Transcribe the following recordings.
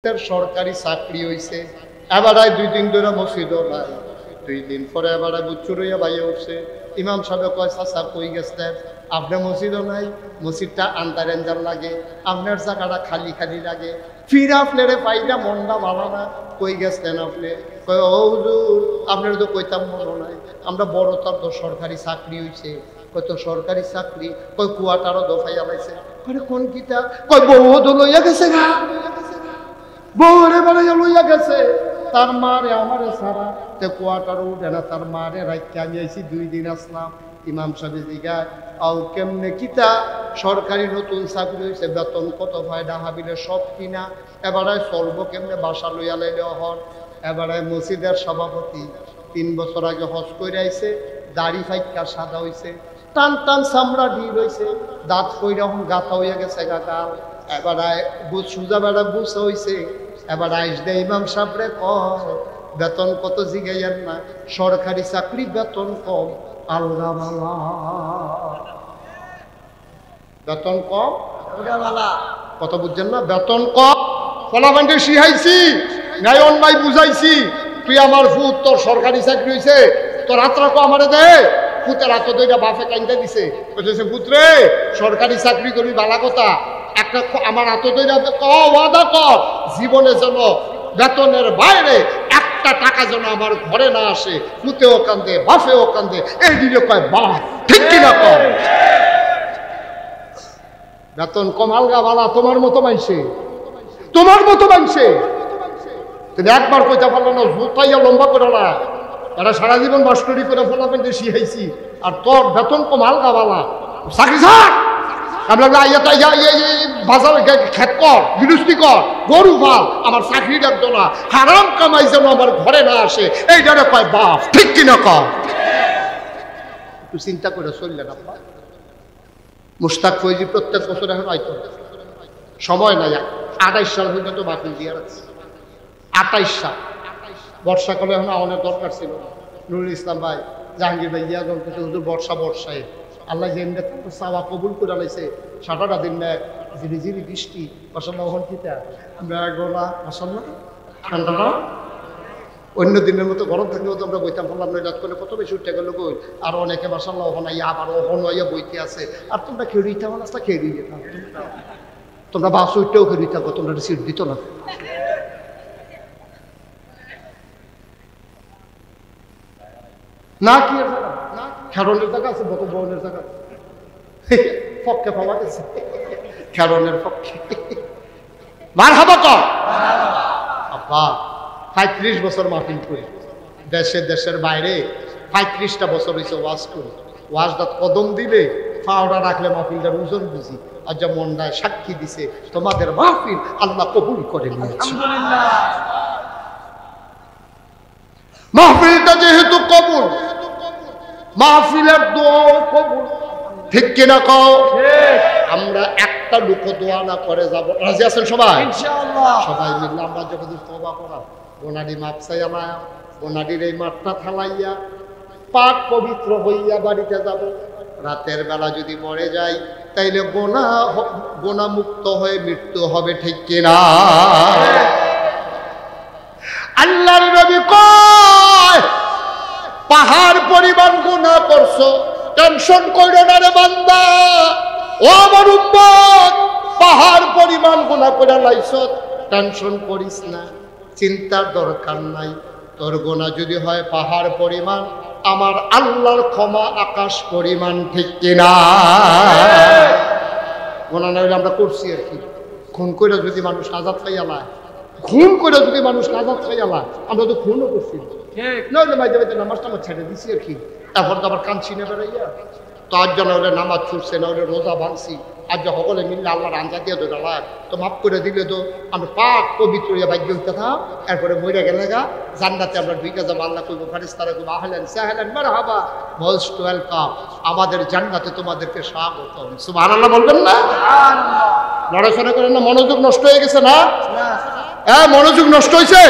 তার সরকারি চাকরি হইছে, এবারায় 2 দিন ধরে মসজিদও নাই। 2 দিন পরে এবারে বুচ্চুরইয়া বাইয়ে উঠছে। ইমাম সাহেব কয়, চাচা কই গেছেন? আপনার মসজিদও নাই, মসজিদটা আন্দার এন্দার লাগে, আপনার জায়গাটা খালি খালি লাগে, ফির আপনারে পাইনা মনটা ভালো না, কই গেছেন আপনি? কয়, ও হুজুর আপনার তো কইতাম মনে নাই, আমরা বড় তার তো সরকারি চাকরি হইছে। কয়, তো সরকারি চাকরি? কয়, কুয়াটারও দফাইয়া লাইছে। কয়, কোন কিতা? কয়, বহুত লইয়া গেছে গা, বউরে বাড়াইয়া লইয়া গেছে। তার মারে আমারে সারা তে কোয়াটারও উঠে না, তার মারে রাখতে আমি আইছি 2 দিন আসলাম। ইমাম সাহেব জিগায়, আও কেমনে কিতা? সরকারি নতুন চাকরি হয়েছে, বেতন কত ফায়দা হাবিলে সব কিনা, এবারে চলবো কেমনে, বাসা লইয়া লাইলে হন। এবারে মসজিদের সভাপতি 3 বছর আগে হজ করে আইছে, দাড়ি ফাইকা সাদা হইছে, টান টান চামড়া ঢিল হইছে, দাঁত কইরা এখন গাথা হইয়া গেছে গাকাল। এবারে সুজা বেড়া বুঝা হইছে। এবার আইস দে ইমাম সাহেবরে কয়, বেতন কত জিগাইয়ার না, সরকারি চাকরি বেতন কম, আলগা বালা বেতন কম, কত বুঝছেন না? বেতন কম, ফলাফান্ডে শিখাইছি, ন্যায় অন্যায় বুঝাইছি। তুই আমার ফুট, তোর সরকারি চাকরি হয়েছে, তোর হাতরাকো আমারে দে। ফুতের হাত দুইটা বাপে কাইন্দা দিছে, বলতেছে পুত্রে সরকারি চাকরি করবি বালা কথা, একটা আমার হাত দুইটা ওয়াদা কর, জীবনে যেন বেতনের বাইরে একটা টাকা যেন আমার ঘরে না আসে। ফুতেও কান্দে, বাপেও কান্দে, এই দিলে কয় বাপ, ঠিক কিনা কর? বেতন কম আলগা বালা, তোমার মতো মাইছে, তোমার মতো মাইছে। তুমি একবার কইতে পারলো না, জুতাইয়া লম্বা করে না, এরা সারা জীবন মাস্টরি করে ফলাফল দিয়ে শিখাইছি, আর তোর বেতন কম আলগা বালা, চাকরি ছাড়। আমরা বাজার খেত কর, গৃহস্থী কর, গরু ভাল, আমার চাকরি রাখতো না, হারাম কামাই যেন আমার ঘরে না আসে, এইটারে কয় বাপ, ঠিক কিনা কর? একটু চিন্তা করে চললেন আপা। মুশতাক ফৈজি প্রত্যেক বছর এখন আইতো, সময় নাই, 28 সাল পর্যন্ত বাকি দিয়ে রাখছে। 28 সাল বর্ষাকালে এখন আমাদের দরকার ছিল না। নুরুল ইসলাম ভাই, জাহাঙ্গীর ভাই ইয়া গল্পতে হুজুর বর্ষায় আল্লাহ যে চাওয়া কবুল করে লাইছে, সারাটা দিন ঝিরি ঝিরি বৃষ্টি, মাসাল্লাহ ওখান কিতা গোলা, মাসাল্লাহ ঠান্ডা না। অন্য দিনের মতো গরম থাকলেও তো আমরা বইতাম, বললাম রাত করে কত বেশি উঠে গেল কই। আর অনেকে মাসাল্লাহ ওখানে আবার ওখানে বইতে আছে, আর তোমরা খেয়ে থাকো না, খেয়ে দিয়ে যেতাম, তোমরা বাস উঠতেও খেয়ে থাকো, তোমরা সিট দিত না। না কি খেরনের জায়গা আছে, বত বনের জায়গা পক্ষে পাওয়া গেছে, খেরনের পক্ষে মার হাবা কর। আব্বা 35 বছর মাহফিল করি, দেশের বাইরে 35টা বছর হয়েছে ওয়াজ করি। ওয়াজটা কদম দিলে ফাওড়া রাখলে মাহফিলটার ওজন বুঝি, আর যা মনটায় সাক্ষী দিছে তোমাদের মাহফিল আল্লাহ কবুল করে নিয়েছে। মাহফিলটা যেহেতু কবুল, মাহফিলের দোয়াও কবুল, ঠিক কিনা কও? আমরা একটা লোক দোয়া না করে যাব, রাজি আছেন সবাই? ইনশাআল্লাহ সবাই মিলে আমরা যখন তওবা করা, গোনাডি মাপ চাইয়া না, গোনাডির এই মাঠটা থালাইয়া পাক পবিত্র হইয়া বাড়িতে যাব। রাতের বেলা যদি মরে যাই তাইলে গোনা মুক্ত হয়ে মৃত্যু হবে, ঠিক কিনা? আল্লাহর নবী কয়, পাহাড় পরিমাণ গুনাহ করছো, টেনশন কইরো না রে বান্দা। ও আমার উম্মত, পাহাড় পরিমাণ গুনাহ করে লাইছো, টেনশন করিস না, চিন্তার দরকার নাই। তোর গুনাহ যদি হয় পাহাড় পরিমাণ, আমার আল্লাহর ক্ষমা আকাশ পরিমাণ, ঠিক কিনা? গুনাহ না হইলে আমরা করছি আর কি। খুন করে যদি মানুষ আজাদ পাইয়া লায়, খুন করে যদি মানুষ আজাদ পাইয়া লায়, আমরা তো খুনও করছি, নইলে মাঝে মাঝে নামাজটা আমার ছেড়ে দিছি আর কি। তারপর তো আবার কাঁদছি না বেড়াইয়া, তো আজ না হলে নামাজ ছুটছে, না হলে রোজা ভাঙছি, আজ যে সকলে মিললে আল্লাহর আঞ্জা দিয়ে ধরালাম, তো মাফ করে দিলে তো আমরা পাক পবিত্র ভাগ্য হইতে থাক। এরপরে মইরা গেলে গা জান্নাতে আমরা ঢুকে যাবো। আল্লাহ কইব, ফারিস্তারা কইব, আহলান সাহলান মারহাবা, মোস্ট ওয়েলকাম, আমাদের জান্নাতে তোমাদেরকে স্বাগতম। সুবহানাল্লাহ বলবেন না? লড়াচড়া করেন না, মনোযোগ নষ্ট হয়ে গেছে না? হ্যাঁ, মনোযোগ নষ্ট হয়েছে।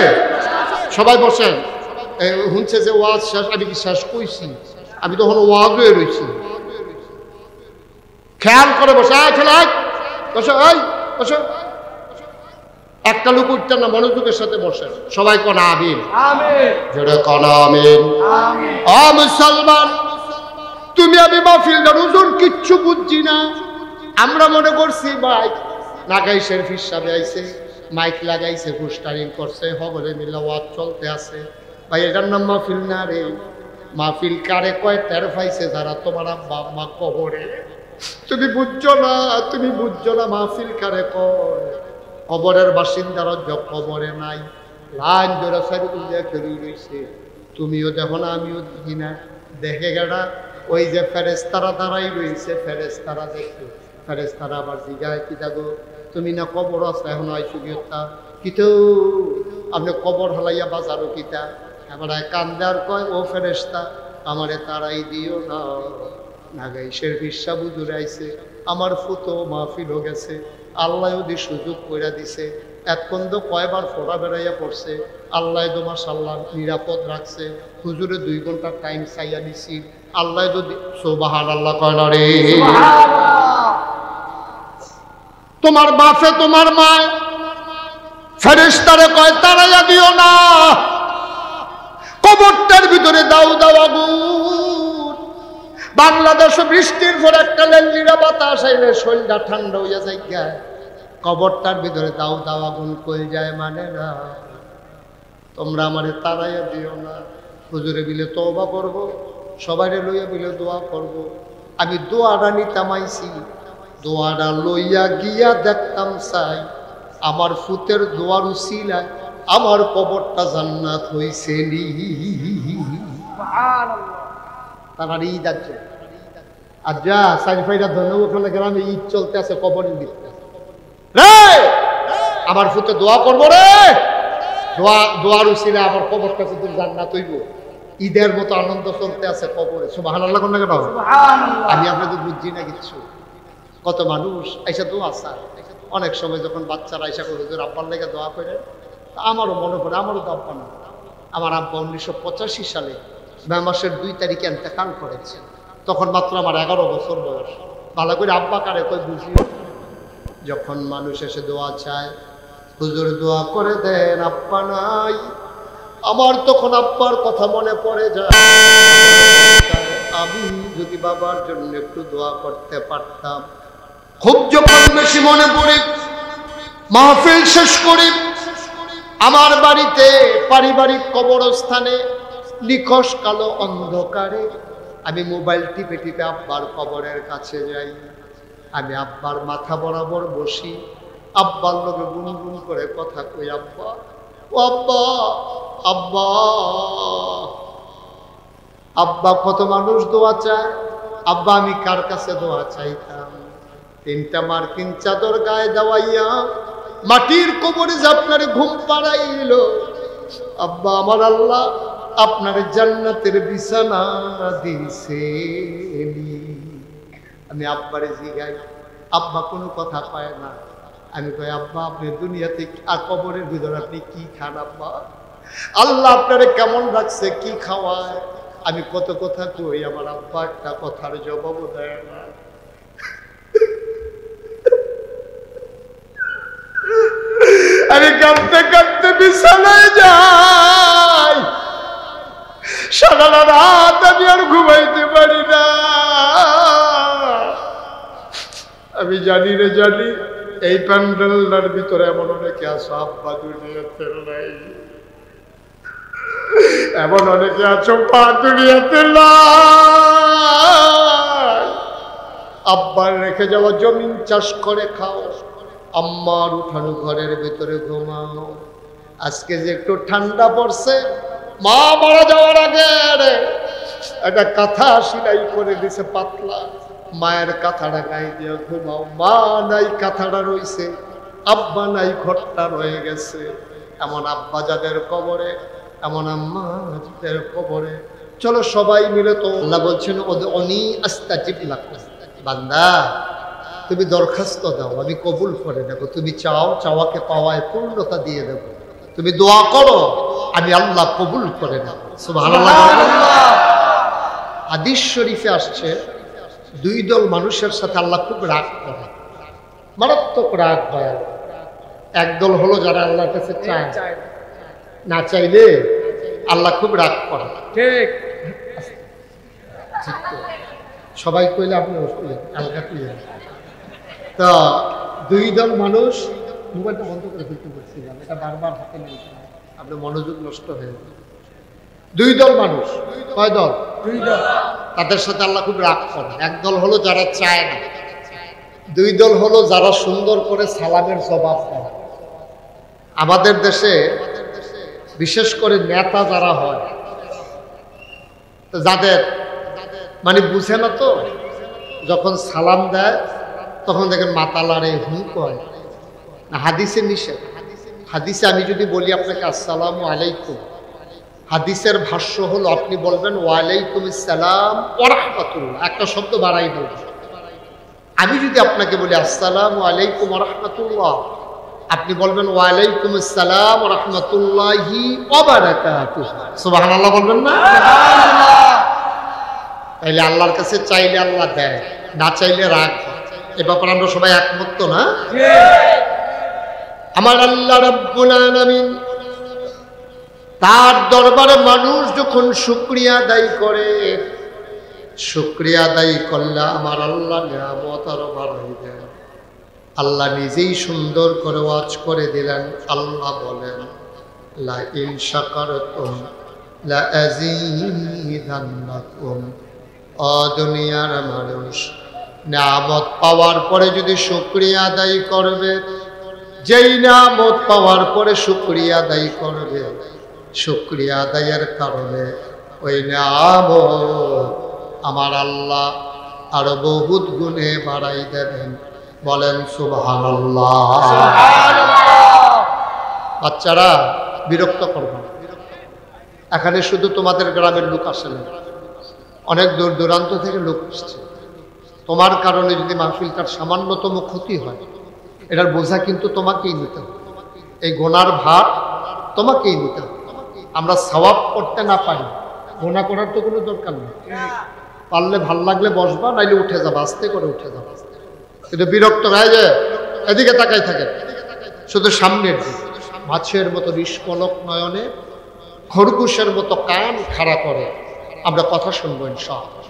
সবাই বসেন। শুনছে যে ওয়াজ শেষ, আমি কি শেষ কইছি? আমি তখন ওয়াজ হয়ে রয়েছি, খেয়াল করে বসে। ছেলে বসো, বসো। একটা লোক উঠতেন না, মনোযোগের সাথে বসেন সবাই। কোন আমিন, জোরে কোন আমিন। মুসলমান, তুমি আমি মাহফিলদার ওজন কিচ্ছু বুঝছি না। আমরা মনে করছি মাইক নাগাইশের হিসাবে আইছে, মাইক লাগাইছে, পোস্টারিং করছে, খবরে মিলে ওয়াজ চলতে আছে। ভাই এটার নাম মাহফিল না রে। মাহফিল কারে কয় টের পাইছে যারা তোমার আব্বা আম্মা কবরে। তুমি বুঝছো না, তুমি বুঝছো না মাহফিল কারে কয়। কবরের বাসিন্দারা কবরে নাই, লাইন জোড়া সারি উল্লেখ করে রয়েছে। তুমিও দেখো না, আমিও দেখি না। দেখে গেটা ওই যে ফেরেশতারা দাঁড়াই রয়েছে, ফেরেশতারা দেখো। ফেরেশতারা আবার জিগায়, কি থাকো তুমি না কবর আছে এখন আইসু গিয়া কিতো আপনি কবর হালাইয়া বাজারও কিতা। এবার কান্দার কয়, ও ফেরেশতা আমারে তারাই দিও না। নাগাইশের বিশ্বাস বুঝুরে আইছে, আমার ফুতো মাহফিল গেছে। আল্লাহ যদি সুযোগ করে দিছে, এখন তো কয়বার ফোড়া বেড়াইয়া পড়ছে। আল্লাহ তো মাশাআল্লাহ নিরাপদ রাখছে। হুজুরে 2 ঘন্টা টাইম চাইয়া দিছি। আল্লাহ যদি সুবহানাল্লাহ কয় না রে। তোমার বাপে তোমার মা ফেরেশতারে কয় তাড়াইয়া দিও না, কবরটার ভিতরে দাও দাও আগুন। বাংলাদেশে বৃষ্টির পর একটা লেলিরা বাতাস আইলে শরীরটা ঠান্ডা হইয়া যায়। কবরটার ভিতরে দাও দাও আগুন কই যায় মানে না। তোমরা আমারে তাড়াইয়া দিও না। হুজুরে বিলে তওবা করব, সবাইরে লইয়া বিলে দোয়া করব। আমি দোয়াটা নিতাম আইছি, দোয়াটা লইয়া গিয়া দেখতাম চাই আমার ফুতের দোয়ার উসিলায় আমার কবরটা জান্নাত হইছে নি। তার ঈদ আছে, আর যা সাইফাইরা ধন্যবাদ গ্রামে ঈদ চলতে আছে, কবরের দিকে রে আমার ফুতে দোয়া করবো রে। দোয়ার উসিলায় আমার কবরটা কিন্তু জান্নাত হইব। ঈদের মতো আনন্দ চলতে আছে কবরে। সুবহানাল্লাহ কোন কেন? আমি আপনাদের বুঝছি না কিচ্ছু। কত মানুষ আইসা দোয়া চায়। অনেক সময় যখন বাচ্চারা আইসা করে হুজুর আব্বার লেগে দোয়া করে, আমারও মনে পড়ে, আমারও তো আব্বা না। আমার আব্বা 1985 সালে মে মাসের 2 তারিখে ইন্তেকাল করেছেন। তখন মাত্র আমার 11 বছর বয়স। ভালো করে আব্বা কারে কই বুঝি। যখন মানুষ এসে দোয়া চায়, হুজুর দোয়া করে দেন, আব্বা নাই। আমার তখন আব্বার কথা মনে পড়ে যায়। আমি যদি বাবার জন্য একটু দোয়া করতে পারতাম। খুব যখন বেশি মনে পড়ে, মাহফিল শেষ করি আমার বাড়িতে পারিবারিক কবরস্থানে নিখোঁজ কালো অন্ধকারে আমি মোবাইল টিপে টিপে আব্বার কবরের কাছে যাই। আমি আব্বার মাথা বরাবর বসি, আব্বার লোকে গুনগুন করে কথা কই, আব্বা ও আব্বা আব্বা আব্বা। কত মানুষ দোয়া চায়। আব্বা আমি কার কাছে দোয়া চাইতাম? 3টা মার্কিন চাদর গায়ে দেওয়াইয়া মাটির কবরে যে আপনার ঘুম পাড়াইল। আব্বা আমার আল্লাহ আপনার জান্নাতের বিছানা দিছে। আমি আব্বারে জিগাই, আব্বা কোনো কথা পায় না। আমি কই আব্বা আপনি দুনিয়াতে আর কবরের ভিতরে আপনি কি খান আব্বা? আল্লাহ আপনারে কেমন রাখছে, কি খাওয়ায়? আমি কত কথা কই, আমার আব্বা একটা কথার জবাব দেয় না। আমি কাঁদতে কাঁদতে বিছানায় যাই। সারা রাত আমি আর ঘুমাইতে পারি না। আমি জানি রে জানি এই প্যান্ডেলটার ভিতরে এমন অনেকে আছো আব্বা দুনিয়াতে নাই, এমন অনেকে আছো পা দুনিয়াতে নাই। আব্বার রেখে যাওয়া জমিন চাষ করে খাও, আম্মার উঠানো ঘরের ভিতরে ঘুমাও। আজকে যে একটু ঠান্ডা পড়ছে, মা মারা যাওয়ার আগে একটা কাঁথা সেলাই করে দিছে পাতলা, মায়ের কাঁথাটা গায়ে দিয়ে ঘুমাও। মা নাই, কাঁথাটা রইছে, আব্বা নাই, ঘরটা রয়ে গেছে। এমন আব্বা যাদের কবরে, এমন আম্মা যাদের কবরে, চলো সবাই মিলে তো আল্লাহ বলছেন অনি আস্তাজিব লাকুম, বান্দা তুমি দরখাস্ত দাও আমি কবুল করে দেবো। তুমি চাও, চাওয়াকে পাওয়ায় পূর্ণতা দিয়ে দেবো। তুমি দোয়া করো, আমি আল্লাহ কবুল করে নেব। সুবহানাল্লাহ। হাদিস শরীফে আসছে 2 দল মানুষের সাথে আল্লাহ খুব রাগ করে, মারাত্মক রাগ হয়। একদল হলো যারা আল্লাহর কাছে চায়, না চাইলে আল্লাহ খুব রাগ করে। ঠিক, সবাই কইলে আপনি আলগা কইলেন। তো দুই দল মানুষ, মোবাইলটা বন্ধ করে ফেলতে বলছিলাম, এটা বারবার হাতে নিয়েছিলাম, আপনার মনোযোগ নষ্ট হয়ে যাবে। দুই দল মানুষ, কয় দল? দুই দল। তাদের সাথে আল্লাহ খুব রাগ করে। একদল হলো যারা চায় না, দুই দল হলো যারা সুন্দর করে সালামের জবাব দেয়। আমাদের দেশে বিশেষ করে নেতা যারা হয়, যাদের মানে বুঝে না, তো যখন সালাম দেয় তখন দেখেন মাথা লাড়ে, কয় না। হাদিসে নিষেধ। হাদিসে আমি যদি বলি আপনাকে আসসালামু আলাইকুম, হাদিসের ভাষ্য হলো আপনি বলবেন ওয়ালাইকুম আসসালাম ওয়া রাহমাতুল্লাহ, একটা শব্দ বাড়াই বলবেন। আমি যদি আপনাকে বলি আসসালামু আলাইকুম ওয়া রাহমাতুল্লাহ, আপনি বলবেন ওয়ালাইকুম আসসালাম ওয়া রাহমাতুল্লাহি ওয়া বারাকাতুহু। সুবহানাল্লাহ বলবেন না? তাইলে আল্লাহর কাছে চাইলে আল্লাহ দেয়, না চাইলে রাগ হয়। এ ব্যাপারে আমরা সবাই একমত তো না? আমার আল্লাহ রাব্বুল আলামিন তার দরবারে মানুষ যখন শুকরিয়া আদায় করে, শুকরিয়া আদায় করলে আমার আল্লাহ নিয়ামত আরো বাড়াই দেন। আল্লাহ নিজেই সুন্দর করে ওয়াজ করে দিলেন। আল্লাহ বলেন লা ইন শাকারতুম লা আযীদান্নাকুম। ও দুনিয়ার মানুষ, নিয়ামত পাওয়ার পরে যদি শুকরিয়া আদায় করবে, যেই নিয়ামত পাওয়ার পরে শুকরিয়া আদায় করবে, শুকরিয়া আদায়ের কারণে ওই নিয়ামত আমার আল্লাহ আরো বহুত গুণে বাড়াই দেবেন। বলেন সুবহানাল্লাহ। বাচ্চারা বিরক্ত করবে না, এখানে শুধু তোমাদের গ্রামের লোক আসে না, অনেক দূর দূরান্ত থেকে লোক আসছে। তোমার কারণে যদি মাহফিলটার সামান্যতম ক্ষতি হয়, এটার বোঝা কিন্তু তোমাকেই নিতে হবে, এই গোনার ভার তোমাকেই নিতে হবে। আমরা সওয়াব করতে না পারি, গোনা করার তো কোনো দরকার নেই। পারলে ভাল লাগলে বসবা, নাইলে উঠে যাবা, আস্তে করে উঠে যাবা। কিন্তু বিরক্ত হয়ে যায়, এদিকে তাকাই থাকে শুধু সামনের দিকে, মাছের মতো নিষ্কলক নয়নে, খরগোশের মতো কান খাড়া করে আমরা কথা শুনবো ইনশাআল্লাহ।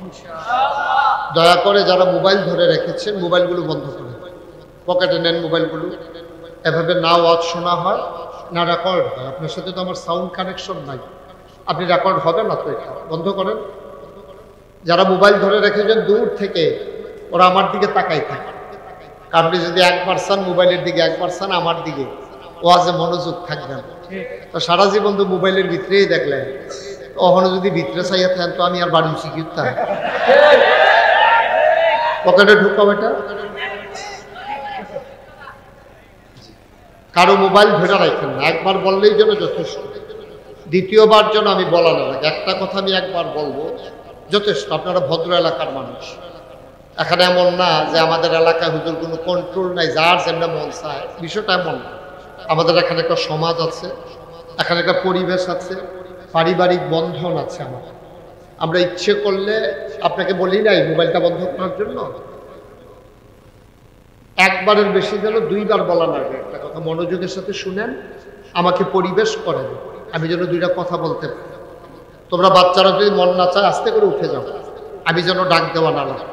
দয়া করে যারা মোবাইল ধরে রেখেছেন, মোবাইলগুলো বন্ধ করে পকেটে নেন মোবাইলগুলো। এভাবে না ওয়াজ শোনা হয়, না রেকর্ড হয়। আপনার সাথে তো আমার সাউন্ড কানেকশন নাই, আপনি রেকর্ড হবে না তো, এটা বন্ধ করেন। যারা মোবাইল ধরে রেখেছেন দূর থেকে, ওরা আমার দিকে তাকাই থাকে। আপনি যদি একবার চান মোবাইলের দিকে, একবার চান আমার দিকে, ওয়াজে মনোযোগ থাকবে না। তো সারা জীবন তো মোবাইলের ভিতরেই দেখলেন, ওখানে যদি ভিতরে চাইয়া থাকেন তো আমি আর বাড়ি শিখিতাম। পকেটে ঢুকাও এটা। কারো মোবাইল ধরে রাখেন না, একবার বললেই যেন যথেষ্ট, দ্বিতীয়বার যেন আমি বলা না লাগে। একটা কথা আমি একবার বলবো যথেষ্ট। আপনারা ভদ্র এলাকার মানুষ, এখানে এমন না যে আমাদের এলাকায় হুজুর কোনো কন্ট্রোল নাই, যার যেমন মন চায়, বিষয়টা এমন না। আমাদের এখানে একটা সমাজ আছে, এখানে একটা পরিবেশ আছে, পারিবারিক বন্ধন আছে আমাদের। আমরা ইচ্ছে করলে আপনাকে বলি নাই মোবাইলটা বন্ধ করার জন্য, একবারের বেশি যেন দুইবার বলা লাগে। একটা কথা মনোযোগের সাথে শুনেন, আমাকে পরিবেশ করেন, আমি যেন দুইটা কথা বলতে পারি। তোমরা বাচ্চারা যদি মন না চায় আস্তে করে উঠে যাও, আমি যেন ডাক দেওয়া না লাগে।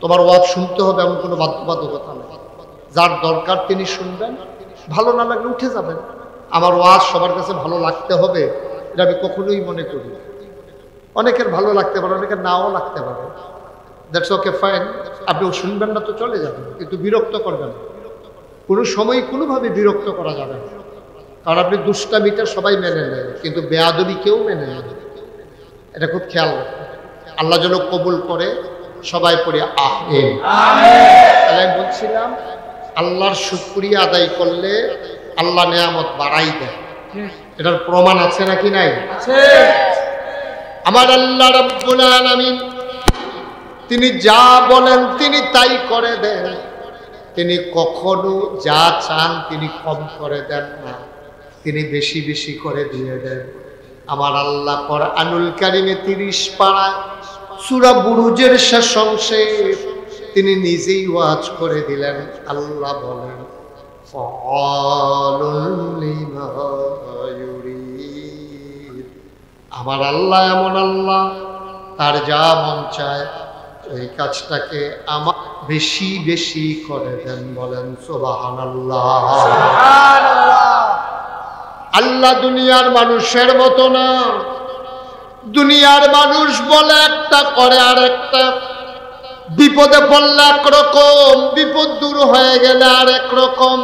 তোমার ওয়াজ শুনতে হবে এমন কোনো বাধ্যবাধকতা নেই, যার দরকার তিনি শুনবেন, ভালো না লাগলে উঠে যাবেন। আমার ওয়াজ সবার কাছে ভালো লাগতে হবে এটা আমি কখনোই মনে করি। অনেকের ভালো লাগতে পারে, অনেকের নাও লাগতে পারে, দ্যাটস ওকে, ফাইন। আপনি শুনবেন না তো চলে যাবেন, কিন্তু বিরক্ত করবেন না। কোনো সময় কোনোভাবে বিরক্ত করা যাবে না, কারণ আপনি দুষ্টামিটা সবাই মেনে নেয়, কিন্তু বেয়াদবি কেউ মেনে নেয়। এটা খুব খেয়াল রাখবেন। আল্লাহ যেন কবুল করে, সবাই পড়ে আমিন। তাহলে আমি বলছিলাম আল্লাহর শুকরিয়া আদায় করলে আল্লাহ নিয়ামত বাড়াই দেয়। এটার প্রমাণ আছে নাকি নাই? আমার আল্লাহ রাব্বুল আলামিন তিনি যা বলেন তিনি তাই করে দেন। তিনি কখনো যা চান তিনি কম করে দেন না, তিনি বেশি বেশি করে দিয়ে দেন। আমার আল্লাহ কোরআনুল কারীমে 30 পারায় সূরা বুরুজের শেষ অংশে তিনি নিজেই ওয়াজ করে দিলেন। আল্লাহ বলেন ফাআলুল লিমা ইউরিদ। আমার আল্লাহ এমন আল্লাহ, তার যা মন চায় ওই কাজটাকে আমার বেশি বেশি করে দেন। বলেন সুবহানাল্লাহ। আল্লাহ দুনিয়ার মানুষের মতো না। দুনিয়ার মানুষ বলে একটা, করে আর একটা। বিপদে পড়লে একরকম, বিপদ দূর হয়ে গেলে আর একরকম।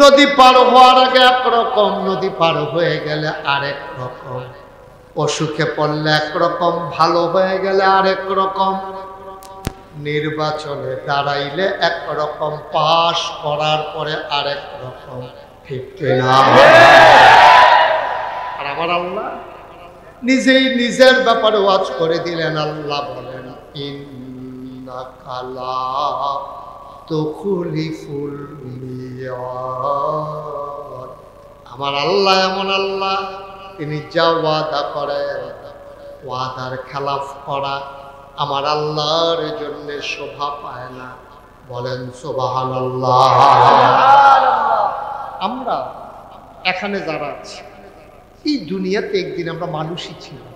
নদী পার হওয়ার আগে একরকম, নদী পার হয়ে গেলে আরেক রকম। অসুখে পড়লে একরকম, ভালো হয়ে গেলে আরেক রকম। নির্বাচনে দাঁড়াইলে একরকম, পাশ করার পরে আরেক রকম। ঠিক না? আর আমার আল্লাহ নিজেই নিজের ব্যাপারে ওয়াজ করে দিলেন। আল্লাহ বলেন, ইন্নাকা লা তুখলিফুল মিয়াদ। আমার আল্লাহ এমন আল্লাহ, তিনি যা ওয়াদা করেন, ওয়াদার খেলাফ করা আমার আল্লাহর জন্য শোভা পায় না। বলেন সুবহানাল্লাহ। আমরা এখানে যারা আছি, এই দুনিয়াতে একদিন আমরা মানুষই ছিলাম।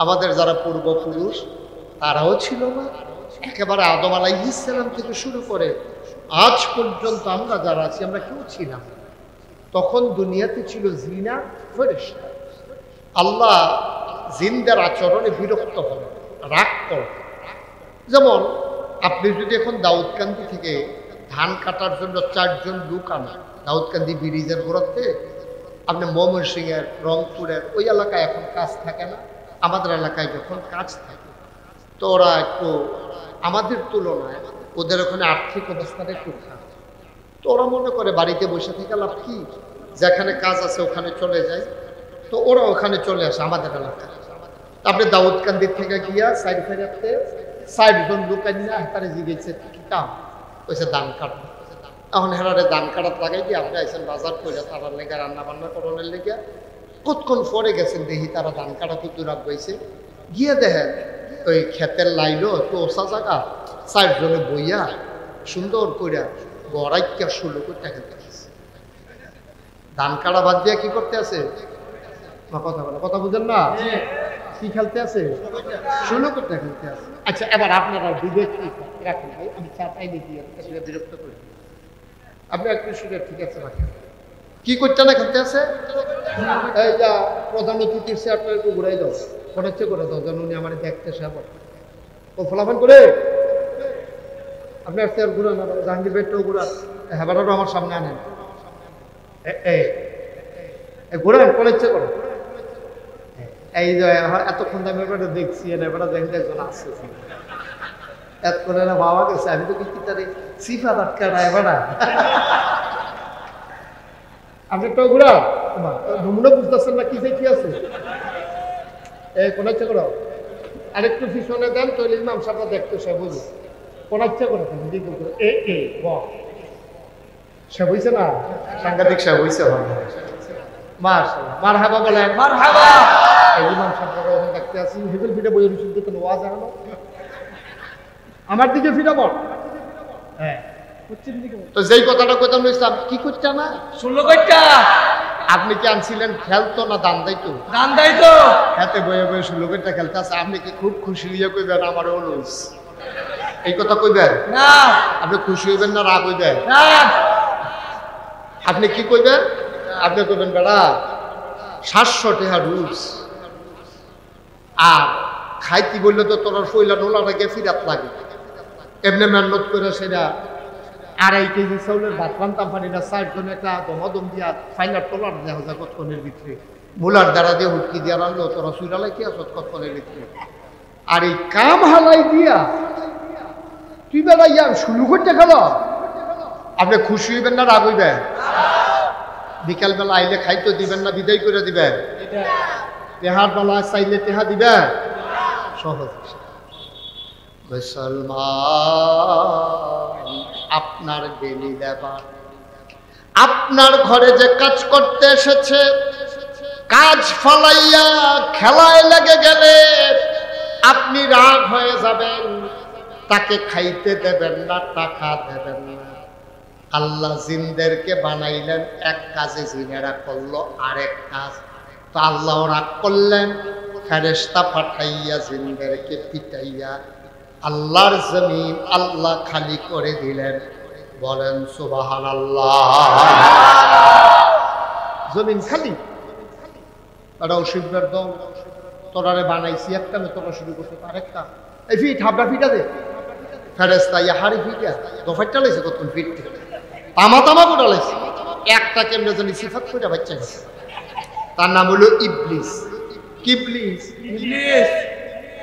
আমাদের যারা পূর্বপুরুষ তারাও ছিল না। একেবারে আদম আলাইহিস সালাম থেকে শুরু করে আজ পর্যন্ত আমরা যারা আছি, আমরা কেউ ছিলাম না। তখন দুনিয়াতে ছিল জিনা, ফেরেশতা। আল্লাহ জিনদের আচরণে বিরক্ত হন, রাগ করেন। যেমন আপনি যদি এখন দাউদকান্দি থেকে ধান কাটার জন্য 4 জন লোক আনেন, দাউদকান্দি ব্রিজের গোড়াতে, আপনি ময়মনসিংহের, রংপুরের ওই এলাকায় এখন কাজ থাকে না, আমাদের এলাকায় যখন কাজ থাকে, তো ওরা একটু আমাদের তুলনায় ওদের ওখানে আর্থিক অবস্থাটা একটু খারাপ। তো ওরা মনে করে বাড়িতে বসে থেকে লাভ কি, যেখানে কাজ আছে ওখানে চলে যায়। তো ওরা ওখানে চলে আসে আমাদের এলাকায়। আপনি দাউদকান্দির থেকে গিয়া সাইড ফেরাতে 60 জন লোক আনিয়া হাতারে জিগেছে কি কাম, ওইসে ধান কাটবে। এখন হেরারে ধান কাটাত লাগাই দিয়ে আপনি আইসেন বাজার করে তারার লেগে, রান্না বান্না করানোর লেগে। কতক্ষণ পরে গেছেন দেখি তারা ধান কাটা কুতুর আগাইছে। গিয়ে দেখেন ওই ক্ষেতের লাইলো তো ওসা জায়গা 60 জনে বইয়া সুন্দর কইরা গড়াইকা শুরু করতে খেলতে আছে। ধান কাটা বাদ দিয়া কি করতে আছে? কথা বলে, কথা বুঝেন না? কি খেলতে আছে? শুরু করতে খেলতে আছে। আচ্ছা, এবার আপনারা বিবেক রাখেন ভাই, আমি চা চাই দিই, বিরক্ত করি। আপনি একটু শুনে ঠিক আছে রাখেন। কি করতে না খেলতে আছে? এই যা প্রধান অতিথির চেয়ারটা একটু ঘুরাই দাও, খরচে করে দাও, যেন উনি আমার দেখতে সব ও ফলাফল করে। আপনি চেয়ার ঘুরান, জাহাঙ্গীর বেডটাও ঘুরান, হেবারও আমার সামনে আনেন, ঘুরান, খরচে করে। এই যে এতক্ষণ আমি এবারে দেখছি, এবারে দেখতে একজন আসছে, এত করে না বাবা গেছে, আমি তো কি তারে সিফা আটকা না এবারা। আপনি একটু ঘুরা, নমুনা বুঝতেছেন না কি যে কি আছে। এই কোন ইচ্ছা করো, আরেকটু পিছনে দেন, তৈরি ইমাম সাহেব দেখতে সে বুঝে। কোন ইচ্ছা করে সে বুঝছে না, সাংঘাতিক সে বুঝছে। মাশাআল্লাহ, মারহাবা বলেন, মারহাবা। এই ইমাম সাহেব দেখতে আসি, হেবেল ফিরে বই শুনতে তো ওয়াজ আনো, আমার দিকে ফিরে বল। হ্যাঁ, তো যেই কথাটা কথা ইসলাম কি করছে না শুনলো কইটা। আপনি কি আনছিলেন খেলতো না দান দাইতো? দান দাইতো। হাতে বয়ে বয়ে শুনলো কইটা খেলতে আছে। আপনি কি খুব খুশি হইয়া কইবেন আমার অলুস এই কথা কইবেন না? আপনি খুশি হইবেন না রাগ হইবেন না? আপনি কি কইবেন? আপনি কইবেন বেড়া 700 টাকা রুলস, আর খাইতি বললে তো তোর শৈলা নোলাটা গে ফিরাত লাগে। এমনি মেহনত করে সেটা 2.5 কেজি চাউলের ভাত রান্তাম পানি না, 4 জন একটা দমাদম দিয়া ফাইনার টোলার দেওয়া যায় কতক্ষণের ভিতরে, মূলার দ্বারা দিয়ে হুটকি দিয়া রানলো, তোরা সুইরালাই কি আসত কতক্ষণের ভিতরে। আর এই কাম হালাই দিয়া তুই বেলা ইয়া শুরু করতে গেল, আপনি খুশি হইবেন না রাগ হইবেন? বিকালবেলা আইলে খাইতে দিবেন না বিদায় করে দিবেন? তেহার বেলা চাইলে তেহা দিবেন? সহজ। মুসলমান, আপনার ডেলি লেবার আপনার ঘরে যে কাজ করতে এসেছে, কাজ ফলাইয়া খেলায় লেগে গেলে আপনি রাগ হয়ে যাবেন, তাকে খাইতে দেবেন না, টাকা দেবেন না। আল্লাহ জিনদেরকে বানাইলেন এক কাজে, জিনেরা করলো আরেক কাজ। তো আল্লাহ রাগ করলেন, ফেরেশতা পাঠাইয়া জিনদেরকে পিটাইয়া আল্লাহর জমিন আল্লাহ খালি করে দিলেন। বলেন সুবহানাল্লাহ। জমিন খালি। তারা অসিফের দল, তোরারে বানাইছি একটা, তোরা শুরু করছো আরেকটা। এই ফিট হাবড়া ফিটা দে, ফেরেশতা ইয়া হারি ফিটা দফাইটা লাইছে কত ফিট তামা তামা করে লাইছে। একটা কেমনে জানি সিফাত করে বাচ্চা গেছে, তার নাম হলো ইবলিস। কিবলিস, ইবলিস।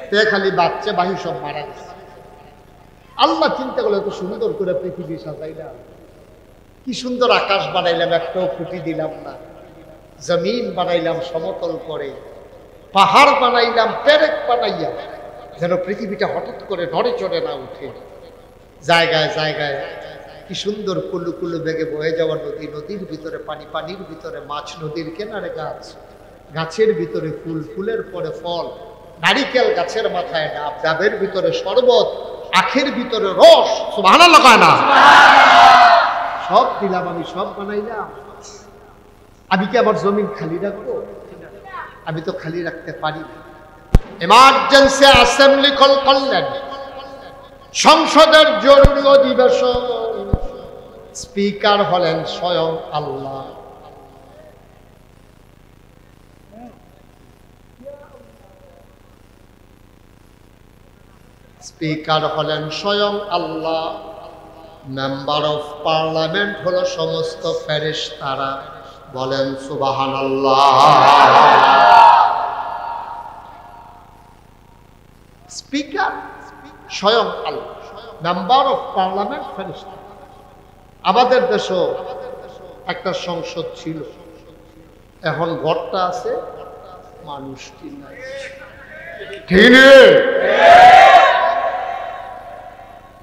তে খালি বাচ্চা বাহি সব মারা গেছে। আল্লাহ চিন্তা করলে এত সুন্দর করে পৃথিবী সাজাইলাম, কি সুন্দর আকাশ বানাইলাম, একটাও খুঁটি দিলাম না। জমিন বানাইলাম সমতল করে, পাহাড় বানাইলাম পেরেক বানাইয়া, যেন পৃথিবীটা হঠাৎ করে নড়ে চড়ে না উঠে। জায়গায় জায়গায় কি সুন্দর কুলু কুলু বেগে বয়ে যাওয়া নদী, নদীর ভিতরে পানি, পানির ভিতরে মাছ, নদীর কিনারে গাছ, গাছের ভিতরে ফুল, ফুলের পরে ফল, নারিকেল গাছের মাথায় ডাব, ডাবের ভিতরে শরবত, আখের ভিতরে রস। সুবহানাল্লাহ কয় না? সব দিলাম আমি, সব বানাইলাম। আমি কি আমার জমিন খালি রাখবো? আমি তো খালি রাখতে পারি না। এমার্জেন্সি অ্যাসেম্বলি কল করলেন, সংসদের জরুরি অধিবেশন। স্পিকার হলেন স্বয়ং আল্লাহ। স্পিকার হলেন স্বয়ং আল্লাহ। মেম্বার অফ পার্লামেন্ট হলো সমস্ত ফেরেশতারা। বলেন সুবহানাল্লাহ। স্পিকার স্বয়ং আল্লাহ, মেম্বার অফ পার্লামেন্ট ফেরেশতা। আমাদের দেশও একটা সংসদ ছিল, এখন ঘরটা আছে, মানুষটি নাই। ঠিক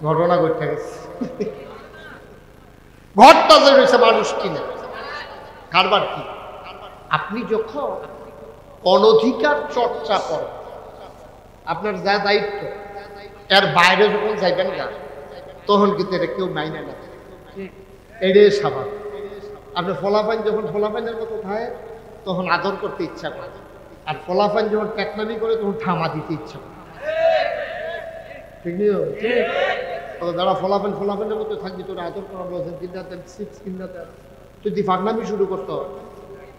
ঘটনা ঘটে গেছে, ঘরটা যে রয়েছে, মানুষটি নাই। কারবার কি? আপনি যখন অনধিকার চর্চা করেন, আপনার যা দায়িত্ব, এর বাইরে যখন যাইবেন না, তখন কিন্তু এটা কেউ মাইনে না। এটাই স্বাভাবিক। আপনি ফলাফাইন যখন ফলাফাইনের মতো থাকে, তখন আদর করতে ইচ্ছা করে, আর ফলাফাইন যখন পেটনামি করে, তখন থামা দিতে ইচ্ছা করে। ঠিক নেই? যারা ফলাফাইন ফলাফাইনের মতো থাকবি, তোর আদর করা বলছেন, কিনাতে সিক্স কিনাতে, যদি ফাঁকনামি শুরু করতো,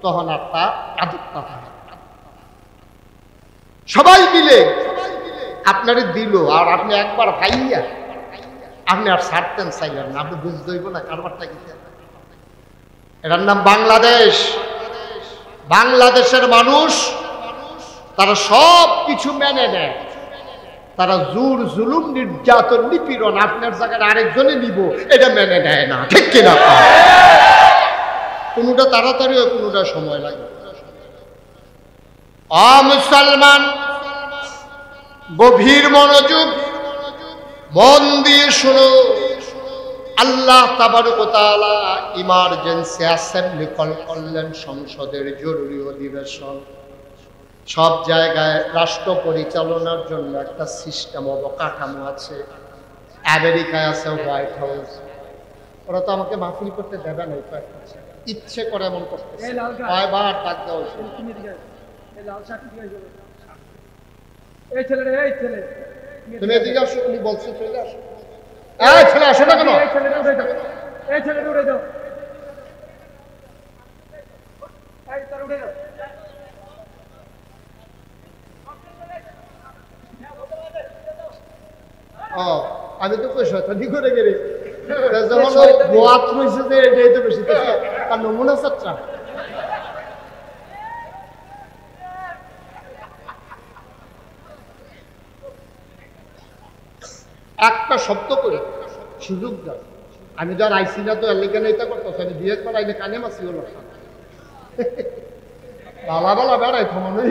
তখন আর তার আদরটা থাকে। সবাই মিলে আপনারে দিল, আর আপনি একবার ভাইয়া আপনি আর ছাড়তেন চাইলেন না। আপনি বুঝতে হইব না কারবারটা কি। এটার নাম বাংলাদেশ। বাংলাদেশের মানুষ তারা সব কিছু মেনে নেয়, তারা জোর জুলুম নির্যাতন নিপীড়ন আপনার জায়গায় আরেকজনে নিব এটা মেনে নেয় না। ঠিক কিনা? কোনোটা তাড়াতাড়ি হয়, কোনোটা সময় লাগে। মুসলমান, গভীর মনোযোগ, মন দিয়ে শুনো। আল্লাহ তাবারক ওয়া তাআলা ইমার্জেন্সি অ্যাসেম্বলি কল করলেন, সংসদের জরুরি অধিবেশন। সব জায়গায় রাষ্ট্র পরিচালনার জন্য একটা সিস্টেম, অবকাঠামো আছে। আমেরিকায় আছে হোয়াইট হাউস। ওরা তো আমাকে মাহফিল করতে দেবে না, ইচ্ছে করে এমন করতেছে। কয়বার ডাক দেওয়া হয়েছে, তুমি এদিকে আসো, উনি বলছে চলে আসো। এই ছেলে আসো না কেন? আমি তো কই শয়তানি করে গেলে যখন গোয়াত রয়েছে যে এটাই তো বেশি তার নমুনা চাচ্ছা। একটা শব্দ করে সুযোগ দাও। আমি তো আর আইসি না, তো এলাকা এটা করতেছে। আমি দুই একবার আইলে কানে মাসি হলো বালা বালা বেড়াই থমানো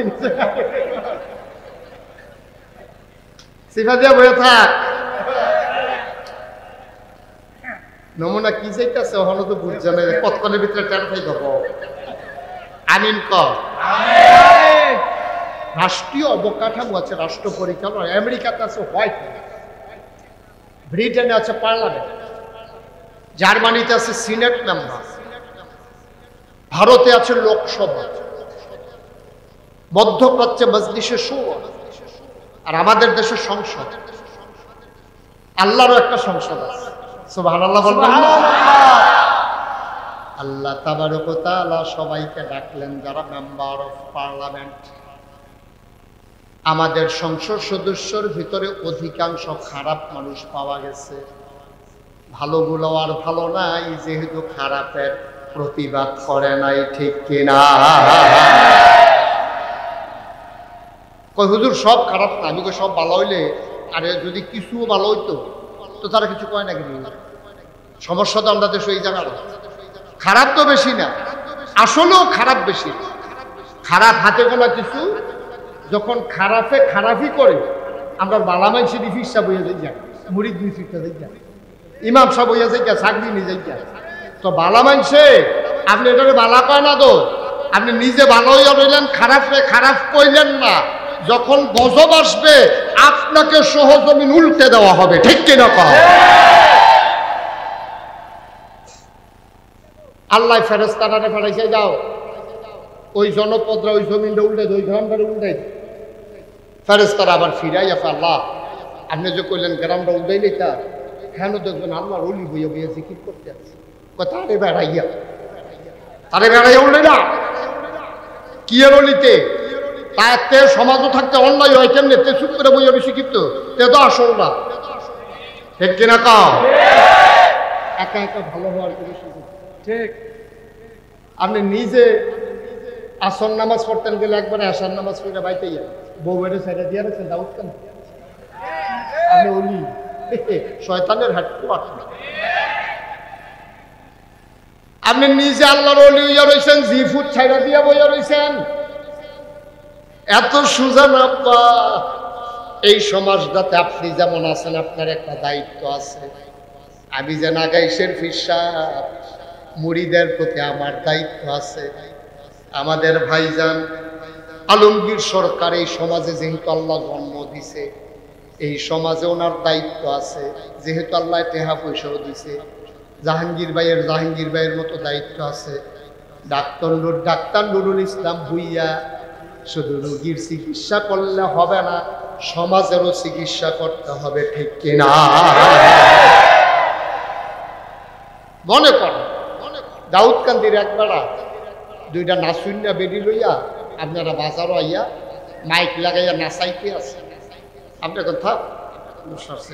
সিফা দিয়া বয়ে থাক। নমুনা কি চাইতেছে ওখানে তো বুঝছে না, কতক্ষণের ভিতরে টের পাই দেবো। আমিন কর। রাষ্ট্রীয় অবকাঠামো আছে, রাষ্ট্র পরিচালনা। আমেরিকাতে আছে হোয়াইট হাউস, ব্রিটেনে আছে পার্লামেন্ট, জার্মানিতে আছে সিনেট মেম্বার, ভারতে আছে লোকসভা, মধ্যপ্রাচ্যে মজলিসে শুরা, আর আমাদের দেশে সংসদ। আল্লাহরও একটা সংসদ আছে। সুবহানাল্লাহ বলবেন না? আল্লাহ তাবারক ওয়া তাআলা সবাইকে ডাকলেন যারা মেম্বার অফ পার্লামেন্ট। আমাদের সংসদ সদস্যর ভিতরে অধিকাংশ খারাপ মানুষ পাওয়া গেছে, ভালোগুলো আর ভালো নাই, যেহেতু খারাপের প্রতিবাদ করে নাই। ঠিক কিনা? কই হুজুর সব খারাপ না। আমি কই সব ভালো হইলে, আরে যদি কিছু ভালো হইতো তো তারা কিছু কয় না। কিন্তু সমস্যা তো আমরা দেশে এই জায়গার খারাপ তো বেশি না, আসলেও খারাপ বেশি। খারাপ হাতে গোনা কিছু, যখন খারাপে খারাপই করে আমরা বালা মাইসি ফিরসা বইয়া যাই যা, মুরিদ মিশ্রিটা যাই যা, ইমাম সাহেব হইয়া যাই যা, চাকরি নিয়ে যাই যা। তো বালা মানছে আপনি এটাকে বালা কয় না তো, আপনি নিজে ভালো হইয়া রইলেন, খারাপে খারাপ কইলেন না। যখন গজব আসবে আপনাকে সহজমিন উল্টে দেওয়া হবে। ঠিক কিনা কও? আল্লাহ ফেরেশতারে পাঠাইছে, যাও ওই জনপদরা ওই জমিনটা উল্টে ওই গ্রামটা উল্টে। ফেরেশতারা আবার ফিরাই আছে, আল্লাহ আপনি যে কইলেন গ্রামটা উল্টাইলেই তা কেন দেখবেন আল্লাহর ওলি বইয়া বইয়া জিকির করতে আছে। তারে বেড়াইয়া উল্টে না কি এর অলিতে তাতে সমাজও থাকতে অন্যায় হয় কেমনে? তে চুপ করে বইয়া বেশি কিন্তু তে তো আসল না। ঠিক কিনা কও? একা একা ভালো হওয়ার কিছু সুযোগ। ঠিক। আপনি নিজে আসর নামাজ পড়তেন গেলে একবারে আসার নামাজ পড়ে বাইতে যান, বউ বেড়ে সাইডে দিয়ে রাখছেন দাউদ কেন? আপনি অলি, শয়তানের হাত আপনি। আপনি নিজে আল্লাহর ওলি হইয়া রইছেন, জি ফুট ছাইড়া দিয়া বইয়া রইছেন। এত সুজা না পা। এই সমাজটাতে আপনি যেমন আছেন আপনার একটা দায়িত্ব আছে। আমি যে নাগাইশের ফিরসা মুরিদের প্রতি আমার দায়িত্ব আছে। আমাদের ভাইজান আলমগীর সরকার এই সমাজে যেহেতু আল্লাহ জন্ম দিছে, এই সমাজে ওনার দায়িত্ব আছে। যেহেতু আল্লাহ টেহা পয়সাও দিছে, জাহাঙ্গীর ভাইয়ের মতো দায়িত্ব আছে। ডাক্তার নুরুল ইসলাম ভুইয়া শুধু রোগীর চিকিৎসা করলে হবে না, সমাজেরও চিকিৎসা করতে হবে। ঠিক কিনা? মনে করেন দাউদকান্দির একবেলা দুইটা নাসুন্না বেডি লইয়া আপনারা বাজারও আইয়া মাইক লাগাইয়া নাচাইতে আছে। আপনি কথা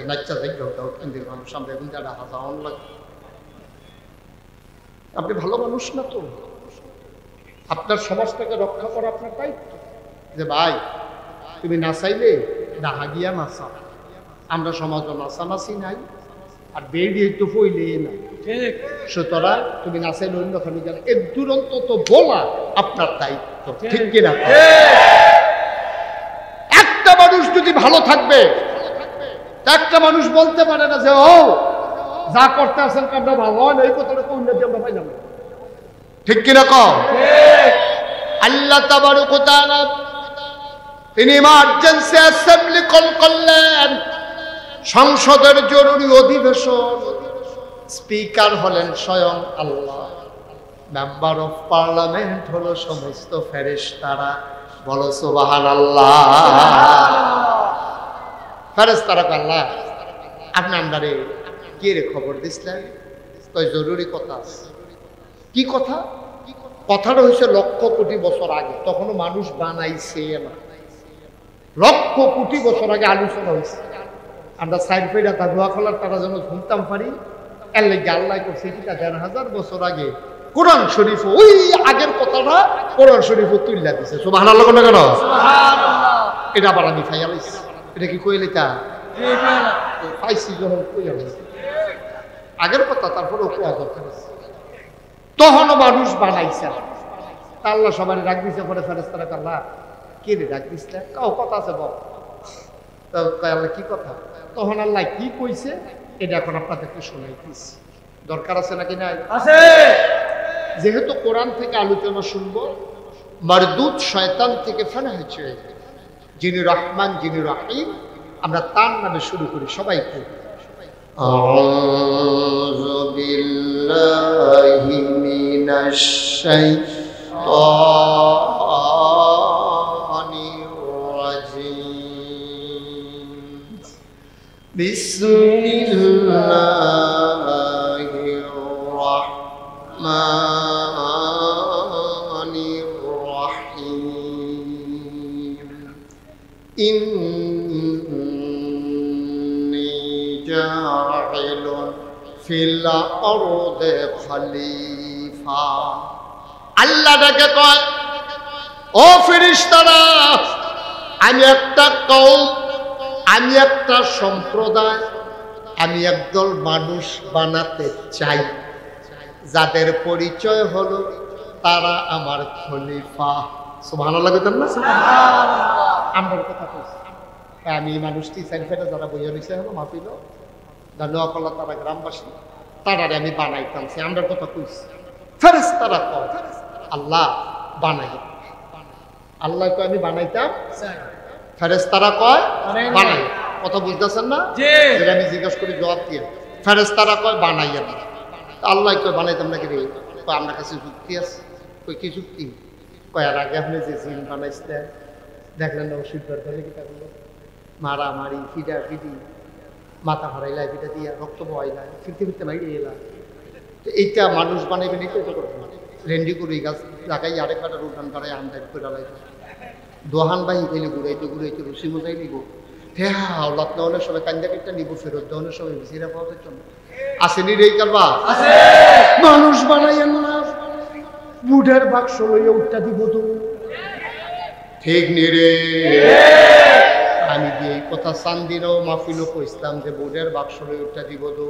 নাচা যাই দাউদকান্দির মানুষ, আমরা এখন যারা হাজার লাগে। আপনি ভালো মানুষ না তো? আপনার সমাজটাকে রক্ষা করা আপনার দায়িত্ব। যে ভাই তুমি নাচাইলে ডাহা গিয়া নাচা, আমরা সমাজও নাচানাচি নাই, আর বেরিয়ে তো পইলে না। সুতরাং তুমি নাচাইলে অন্যখানে গেলে এর দুরন্ত তো বলা আপনার দায়িত্ব। ঠিক কিনা? একটা মানুষ যদি ভালো থাকবে, একটা মানুষ বলতে পারে না যে ও যা করতে আসেন আমরা ভালো হয় না, এই কথাটা কোন আমরা পাইলাম। ঠিক কিনা কও? আল্লাহ তাবারক ওয়া তাআলা তিনি ইমার্জেন্সি অ্যাসেম্বলি কল করলেন, সংসদের জরুরি অধিবেশন। স্পিকার হলেন স্বয়ং আল্লাহ, মেম্বার অফ পার্লামেন্ট হলো সমস্ত ফেরেশতারা। বলো সুবহানাল্লাহ। ফেরেশতারা আল্লাহ আপনি আমরারে কে রে খবর দিছিলেন? কই জরুরি কথা আছে। কি কথা? কথাটা হয়েছে লক্ষ কোটি বছর আগে, তখনও মানুষ বানাইছে না। লক্ষ কোটি বছর আগে আলোচনা হয়েছে। আমরা সাইড পেডা তা ধোয়া খোলার তারা যেন শুনতাম পারি, এর লেগে আল্লাহ করছে কিটা ১,৫০০ বছর আগে কোরআন শরীফ ওই আগের কথাটা কোরআন শরীফ তুইলা দিছে। সুবহানাল্লাহ কেন? এটা আবার আমি ফাইয়া লাইছি। এটা কি কইলে তা পাইছি যখন কইয়া লাইছি আগের কথা, তারপরে ওকে দরকার আছে। তখনও মানুষ বানাইছে। আল্লাহ সবাই ডাক দিছে, পরে ফেরেশতারা আল্লাহ কে রে ডাক দিচ্ছে? কাও কথা আছে বল। আল্লাহ কি কথা? তখন আল্লাহ কি কইছে এটা এখন আপনাদেরকে শোনাইতেছি। দরকার আছে নাকি নাই? আছে। যেহেতু কোরআন থেকে আলোচনা শুনবো, মারদুদ শয়তান থেকে ফানা হয়েছে, যিনি রহমান যিনি রহিম, আমরা তার নামে শুরু করি। সবাই আউযু বিল্লাহি মিনাশ শাইতানির রাজীম বিসমিল্লাহির রাহমানির রাহিম ইন্নী জাইলুন ফিল আরদি খলিফা। আল্লাহ ডাকে কয়, ও ফেরেশতারা, আমি একটা কওম, আমি একটা সম্প্রদায়, আমি একদল মানুষ বানাতে চাই যাদের পরিচয় হলো তারা আমার খলিফা। সুবহানাল্লাহ বলেন না? আমার কথা কইছি আমি মানুষটি সাইফেটা যারা বইয়া রইছে হলো মাহফিল ধন্যবাদ তারা গ্রামবাসী তারারে আমি বানাইতাম সে আমার কথা কইছি। ফেরেশতারা কয় আল্লাহ বানাই, আল্লাহ কয় আমি বানাইতাম, ফেরেশতারা কয় বানাই। কথা বুঝতেছেন না? যেটা আমি জিজ্ঞাসা করি জবাব দিয়ে। ফেরেশতারা কয় বানাইয়া না, আল্লাহ কয় বানাইতাম নাকি রে? আপনার কাছে যুক্তি আছে? কই কি যুক্তি? কয় আর আগে আপনি যে জিন বানাইছিলেন দেখলেন না ওষুধ দরকার কিতাবগুলো মারামারি ফিডাফিডি মাথা হারাইলা ফিটা দিয়া রক্ত বহাইলা ফিরতে ফিরতে বাইরে এলা, তো এইটা মানুষ বানাইবেন এটা তো করবো না। রেন্ডি করে গাছ লাগাই আরেক কাটার উঠান কাটাই আন্দাজ করে লাগাই দোহান বাহি গেলে ঘুরাইতে ঘুরাইতে রুচি মোজাই নিব হ্যাঁ আওলাদ নেওয়ানোর সময় কান্দা কেটটা নিব, ফেরত দেওয়ানোর সময় ভিসিরা পাওয়া যেত না। আসেনি রে কারবা মানুষ বানাইয়া না বুটের বাক্স লইয়া উঠটা দিব তো ঠিক নি রে? আমি দিয়ে এই কথা চান্দিরাও মাহফিলও কইছিলাম যে বুটের বাক্স লইয়া উঠটা দিব তো